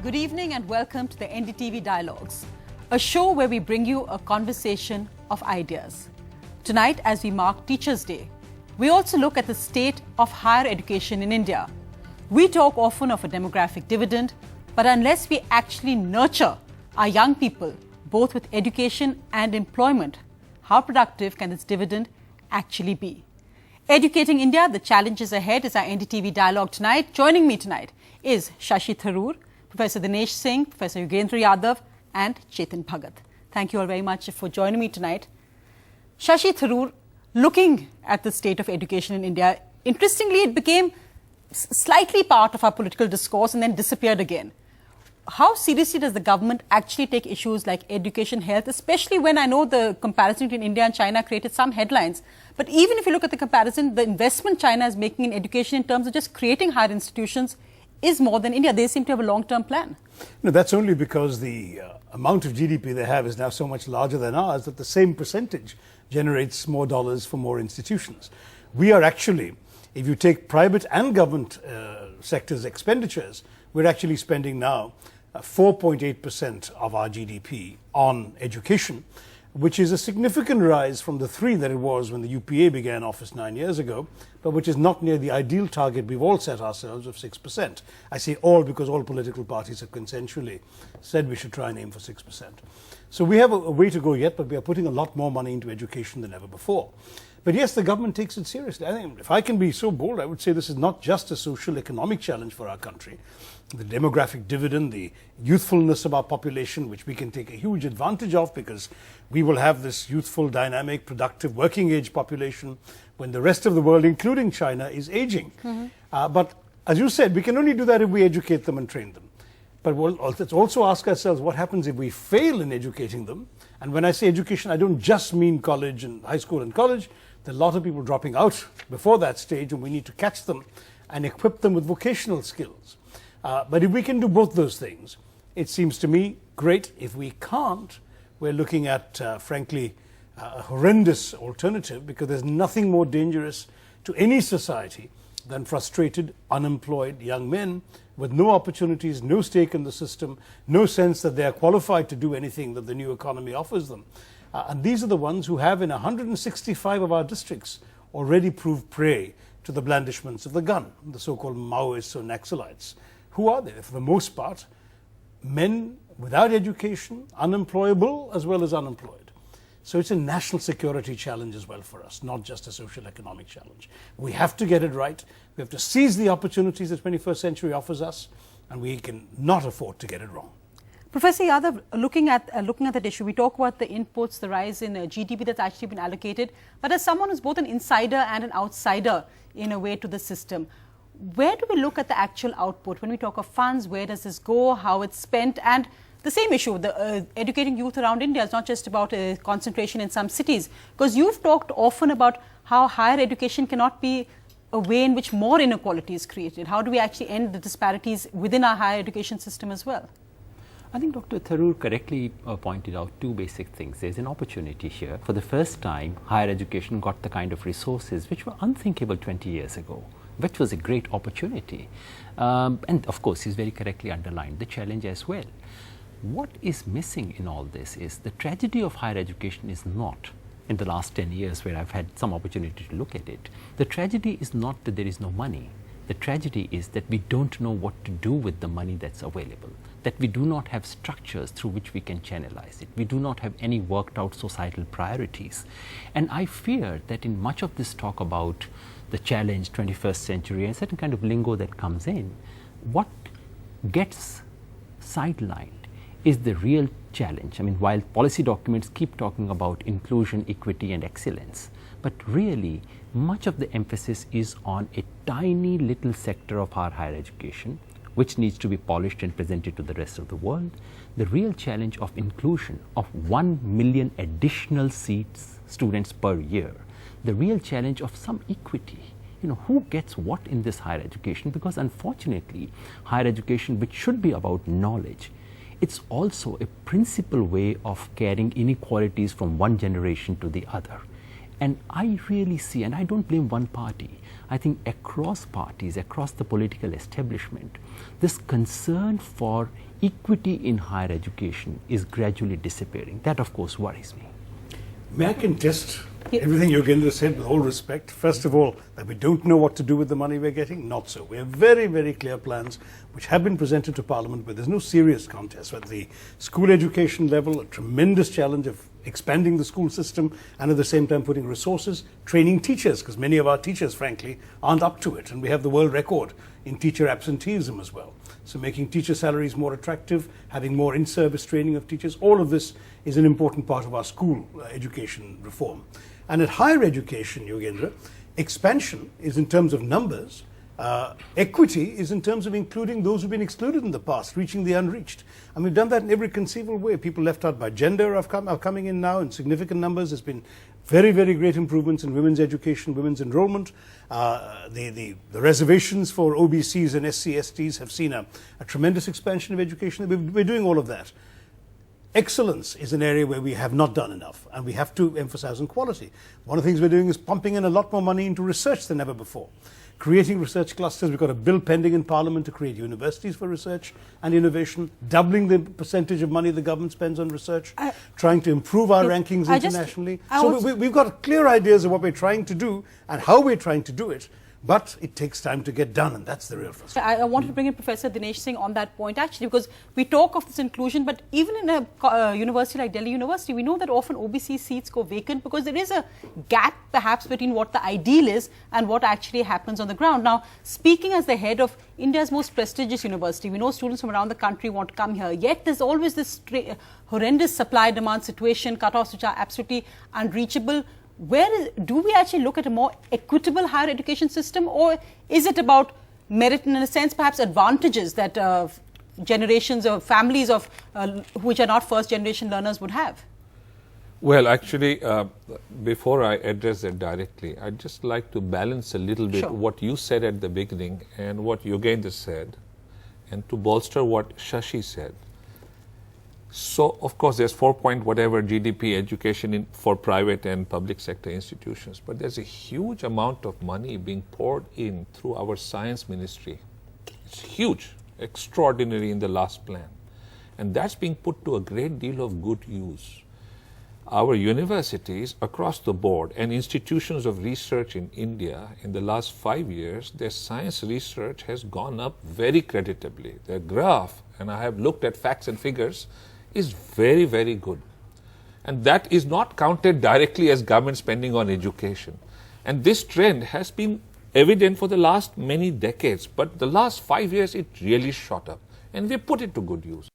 Good evening and welcome to the NDTV Dialogues, a show where we bring you a conversation of ideas. Tonight, as we mark Teachers' Day, we also look at the state of higher education in India. We talk often of a demographic dividend, but unless we actually nurture our young people, both with education and employment, how productive can this dividend actually be? Educating India, the challenges ahead is our NDTV Dialogue tonight. Joining me tonight is Shashi Tharoor, Professor Dinesh Singh, Professor Yogendra Yadav and Chetan, Bhagat. Thank you all very much for joining me tonight. Shashi Tharoor, looking at the state of education in India, interestingly it became slightly part of our political discourse and then disappeared again. How seriously does the government actually take issues like education, health, especially when I know the comparison between India and China created some headlines. But even if you look at the comparison, the investment China is making in education in terms of just creating higher institutions is more than India. They seem to have a long-term plan. No, that's only because the amount of GDP they have is now so much larger than ours that the same percentage generates more dollars for more institutions. We are actually, if you take private and government sectors expenditures, we're actually spending now 4.8% of our GDP on education, which is a significant rise from the 3% that it was when the UPA began office 9 years ago, but which is not near the ideal target we've all set ourselves of 6%. I say all because all political parties have consensually said we should try and aim for 6%. So we have a way to go yet, but we are putting a lot more money into education than ever before. But yes, the government takes it seriously. I think if I can be so bold, I would say this is not just a social economic challenge for our country. The demographic dividend, the youthfulness of our population, which we can take a huge advantage of because we will have this youthful, dynamic, productive, working age population when the rest of the world, including China, is aging. But as you said, we can only do that if we educate them and train them. But let's also ask ourselves what happens if we fail in educating them. And when I say education, I don't just mean college and high school and college. There are a lot of people dropping out before that stage, and we need to catch them and equip them with vocational skills. But if we can do both those things, it seems to me great. If we can't, we're looking at, frankly, a horrendous alternative, because there's nothing more dangerous to any society than frustrated, unemployed young men with no opportunities, no stake in the system, no sense that they are qualified to do anything that the new economy offers them. And these are the ones who have in 165 of our districts already proved prey to the blandishments of the gun, the so-called Maoists or Naxalites. Who are they? For the most part, men without education, unemployable as well as unemployed. So it's a national security challenge as well for us, not just a social economic challenge. We have to get it right. We have to seize the opportunities the 21st century offers us, and we can not afford to get it wrong. Professor Yadav, looking at that issue, we talk about the inputs, the rise in GDP that's actually been allocated. But as someone who's both an insider and an outsider in a way to the system, where do we look at the actual output? When we talk of funds, where does this go, how it's spent? And the same issue, the educating youth around India is not just about a concentration in some cities. Because you've talked often about how higher education cannot be a way in which more inequality is created. How do we actually end the disparities within our higher education system as well? I think Dr. Tharoor correctly pointed out two basic things. There's an opportunity here. For the first time, higher education got the kind of resources which were unthinkable 20 years ago, which was a great opportunity. And of course, he's very correctly underlined the challenge as well. What is missing in all this is the tragedy of higher education is not, in the last 10 years where I've had some opportunity to look at it, the tragedy is not that there is no money. The tragedy is that we don't know what to do with the money that's available, that we do not have structures through which we can channelize it. We do not have any worked out societal priorities. And I fear that in much of this talk about the challenge, 21st century, and a certain kind of lingo that comes in, what gets sidelined is the real challenge. I mean, while policy documents keep talking about inclusion, equity, and excellence, but really much of the emphasis is on a tiny little sector of our higher education, which needs to be polished and presented to the rest of the world. The real challenge of inclusion of 1 million additional seats, students per year, the real challenge of some equity. Who gets what in this higher education? Because unfortunately, higher education, which should be about knowledge, it's also a principal way of carrying inequalities from one generation to the other. And I really see, and I don't blame one party, I think across parties, across the political establishment, this concern for equity in higher education is gradually disappearing. That, of course, worries me. May I contest everything Yogendra said with all respect? First of all, that we don't know what to do with the money we're getting? Not so. We have very, very clear plans which have been presented to Parliament, but there's no serious contest. At the school education level, a tremendous challenge of expanding the school system and at the same time putting resources, training teachers, because many of our teachers, frankly, aren't up to it. And we have the world record in teacher absenteeism as well. So making teacher salaries more attractive, having more in-service training of teachers, all of this is an important part of our school education reform. And at higher education, Yogendra, expansion is in terms of numbers, equity is in terms of including those who've been excluded in the past, reaching the unreached. And we've done that in every conceivable way. People left out by gender are coming in now in significant numbers. There's been very, very great improvements in women's education, women's enrollment. The reservations for OBCs and SC/STs have seen a tremendous expansion of education. We're doing all of that. Excellence is an area where we have not done enough, and we have to emphasize on quality. One of the things we're doing is pumping in a lot more money into research than ever before. Creating research clusters. We've got a bill pending in Parliament to create universities for research and innovation, doubling the percentage of money the government spends on research, trying to improve our rankings internationally. We've got clear ideas of what we're trying to do and how we're trying to do it. But it takes time to get done, and that's the real frustration. I wanted to bring in Professor Dinesh Singh on that point, actually, because we talk of this inclusion, but even in a university like Delhi University, we know that often OBC seats go vacant because there is a gap, perhaps, between what the ideal is and what actually happens on the ground. Now, speaking as the head of India's most prestigious university, we know students from around the country want to come here, yet there's always this horrendous supply-demand situation, cutoffs which are absolutely unreachable. Do we actually look at a more equitable higher education system, or is it about merit and, in a sense, perhaps advantages that generations of families of which are not first generation learners would have? Well, actually, before I address that directly, I'd just like to balance a little bit what you said at the beginning and what Yogendra said, and to bolster what Shashi said. So, of course, there's 4-point-whatever GDP education for private and public sector institutions, but there's a huge amount of money being poured in through our science ministry. It's huge, extraordinary in the last plan. And that's being put to a great deal of good use. Our universities across the board and institutions of research in India in the last 5 years, their science research has gone up very creditably. Their graph, and I have looked at facts and figures, is very, very good. And that is not counted directly as government spending on education. And this trend has been evident for the last many decades, but the last 5 years it really shot up. And we put it to good use.